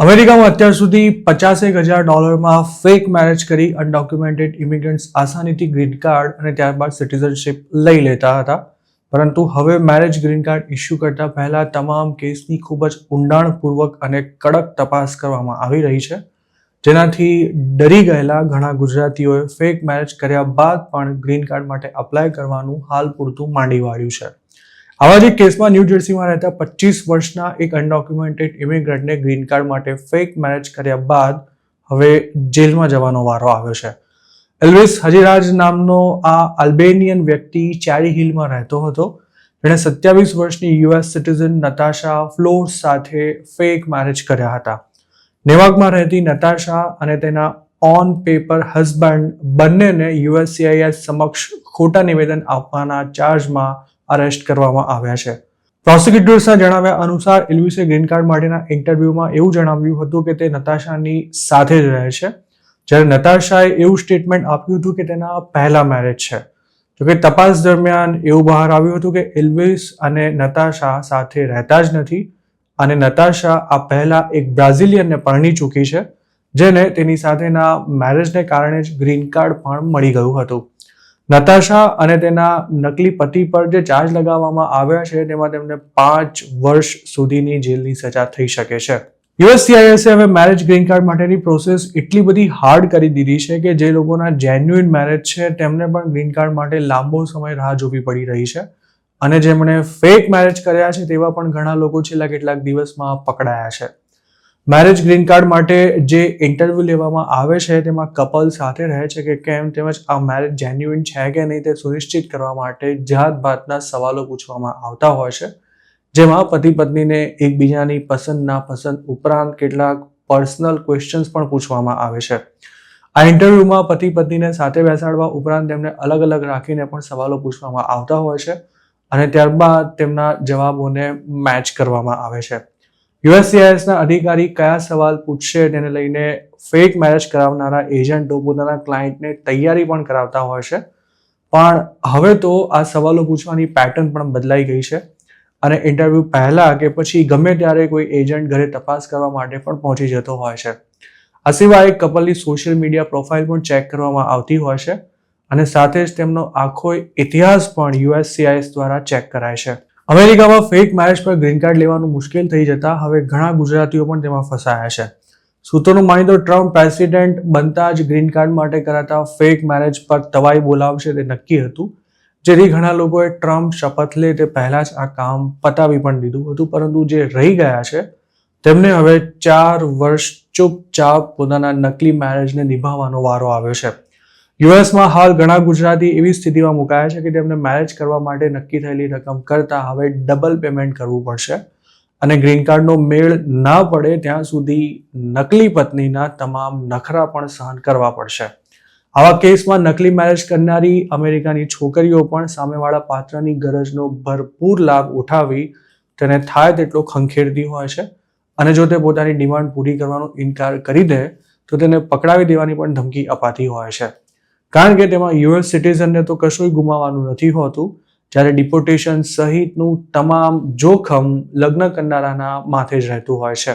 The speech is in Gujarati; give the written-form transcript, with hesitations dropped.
અમેરિકામાં અત્યાર સુધી $50,000 ફેક મેરેજ કરી અનડોક્યુમેન્ટેડ ઇમિગ્રન્ટ્સ આસાનીથી ગ્રીન કાર્ડ અને ત્યારબાદ સિટીઝનશિપ લઈ લેતા હતા. પરંતુ હવે મેરેજ ગ્રીન કાર્ડ ઇસ્યુ કરતા પહેલા તમામ કેસની ખૂબ જ ઊંડાણપૂર્વક અને કડક તપાસ કરવામાં આવી રહી છે, જેનાથી ડરી ગયેલા ઘણા ગુજરાતીઓએ ફેક મેરેજ કર્યા બાદ પણ ગ્રીન કાર્ડ માટે અપ્લાય કરવાનું હાલ પૂરતું માંડી વાળ્યું છે. આવા જ એક કેસમાં ન્યૂ જર્સીમાં રહેતા 25 વર્ષના એક અનડોક્યુમેન્ટેડ ઇમિગ્રન્ટને ગ્રીન કાર્ડ માટે ફેક મેરેજ કર્યા બાદ હવે જેલમાં જવાનો વારો આવ્યો છે. એલ્વિસ હજીરાજ નામનો આ અલ્બેનિયન વ્યક્તિ ચેરી હિલમાં રહેતો હતો. તેણે 27 વર્ષની યુએસ સિટીઝન નતાશા ફ્લોર્સ સાથે ફેક મેરેજ કર્યા હતા. નેવાર્કમાં રહેતી નતાશા અને તેના ઓન પેપર હસબન્ડ બંનેને USCIS સમક્ષ ખોટા નિવેદન આપવાના ચાર્જમાં અરેસ્ટ કરવામાં આવ્યા છે. પ્રોસિક્યુટર્સના જણાવ્યા અનુસાર એલ્વિસે ગ્રીન કાર્ડ માટેના ઇન્ટરવ્યુમાં એવું જણાવ્યું હતું કે તે નતાશાની સાથે જ રહે છે, જ્યારે નતાશાએ એવું સ્ટેટમેન્ટ આપ્યું હતું કે તેના પહેલા મેરેજ છે. જોકે તપાસ દરમિયાન એવું બહાર આવ્યું હતું કે એલ્વિસ અને નતાશા સાથે રહેતા જ નથી અને નતાશા આ પહેલા એક બ્રાઝિલિયનને પરણી ચૂકી છે, જેને તેની સાથેના મેરેજને કારણે જ ગ્રીન કાર્ડ પણ મળી ગયું હતું. નતાશા અને તેના નકલી પતિ પર જે ચાર્જ લગાવવામાં આવ્યા છે તેમાં તેમને 5 વર્ષ સુધીની જેલની સજા થઈ શકે છે. USCIS હવે મેરેજ ગ્રીન કાર્ડ માટેની પ્રોસેસ એટલી બધી હાર્ડ કરી દીધી છે કે જે લોકોના જેન્યુઇન મેરેજ છે તેમને પણ ગ્રીન કાર્ડ માટે લાંબો સમય રાહ જોવી પડી રહી છે અને જેમણે ફેક મેરેજ કર્યા છે તેવા પણ ઘણા લોકો છેલ્લા કેટલાક દિવસમાં પકડાયા છે. મેરેજ ગ્રીન કાર્ડ માટે જે ઇન્ટરવ્યૂ લેવામાં આવે છે તેમાં કપલ સાથે રહે છે કે કેમ તેમજ આ મેરેજ જેન્યુઇન છે કે નહીં તે સુનિશ્ચિત કરવા માટે જાતભાતના સવાલો પૂછવામાં આવતા હોય છે, જેમાં પતિ પત્નીને એકબીજાની પસંદ નાપસંદ ઉપરાંત કેટલાક પર્સનલ ક્વેશ્ચન્સ પણ પૂછવામાં આવે છે. આ ઇન્ટરવ્યૂમાં પતિ પત્નીને સાથે બેસાડવા ઉપરાંત તેમને અલગ અલગ રાખીને પણ સવાલો પૂછવામાં આવતા હોય છે અને ત્યારબાદ તેમના જવાબોને મેચ કરવામાં આવે છે. USCISના અધિકારી કયા સવાલ પૂછશે તેને લઈને ફેક મેરેજ કરાવનારા એજન્ટો પોતાના ક્લાયન્ટને તૈયારી પણ કરાવતા હોય છે, પણ હવે તો આ સવાલો પૂછવાની પેટર્ન પણ બદલાઈ ગઈ છે અને ઇન્ટરવ્યૂ પહેલા કે પછી ગમે ત્યારે કોઈ એજન્ટ ઘરે તપાસ કરવા માટે પણ પહોંચી જતો હોય છે. આ સિવાય કપલની સોશિયલ મીડિયા પ્રોફાઇલ પણ ચેક કરવામાં આવતી હોય છે અને સાથે જ તેમનો આખો ઇતિહાસ પણ USCIS દ્વારા ચેક કરાય છે. અમેરિકામાં ફેક મેરેજ પર ગ્રીન કાર્ડ લેવાનું મુશ્કેલ થઈ જતા હવે ઘણા ગુજરાતીઓ પણ તેમાં ફસાયા છે. સૂત્રોનું માની તો ટ્રમ્પ પ્રેસિડેન્ટ બનતા જ ગ્રીન કાર્ડ માટે કરાતા ફેક મેરેજ પર તવાઈ બોલાવશે તે નક્કી હતું, જેથી ઘણા લોકોએ ટ્રમ્પ શપથ લે તે પહેલા જ આ કામ પતાવી પણ દીધું હતું. પરંતુ જે રહી ગયા છે તેમને હવે 4 વર્ષ ચૂપચાપ પોતાના નકલી મેરેજને નિભાવવાનો વારો આવ્યો છે. યુએસમાં હાલ ઘણા ગુજરાતી એવી સ્થિતિમાં મુકાયા છે કે તેમને મેરેજ કરવા માટે નક્કી થયેલી રકમ કરતાં હવે ડબલ પેમેન્ટ કરવું પડશે અને ગ્રીન કાર્ડનો મેળ ના પડે ત્યાં સુધી નકલી પત્નીના તમામ નખરા પણ સહન કરવા પડશે. આવા કેસમાં નકલી મેરેજ કરનારી અમેરિકાની છોકરીઓ પણ સામેવાળા પાત્રની ગરજનો ભરપૂર લાભ ઉઠાવી તેને થાય તેટલો ખંખેરતી હોય છે અને જો તે પોતાની ડિમાન્ડ પૂરી કરવાનો ઇનકાર કરી દે તો તેને પકડાવી દેવાની પણ ધમકી અપાતી હોય છે. કારણ કે તેમાં US સિટીઝનને તો કશું ગુમાવવાનું નથી હોતું, જ્યારે ડિપોર્ટેશન સહિતનું તમામ જોખમ લગ્ન કરનારાના માથે જ રહેતું હોય છે.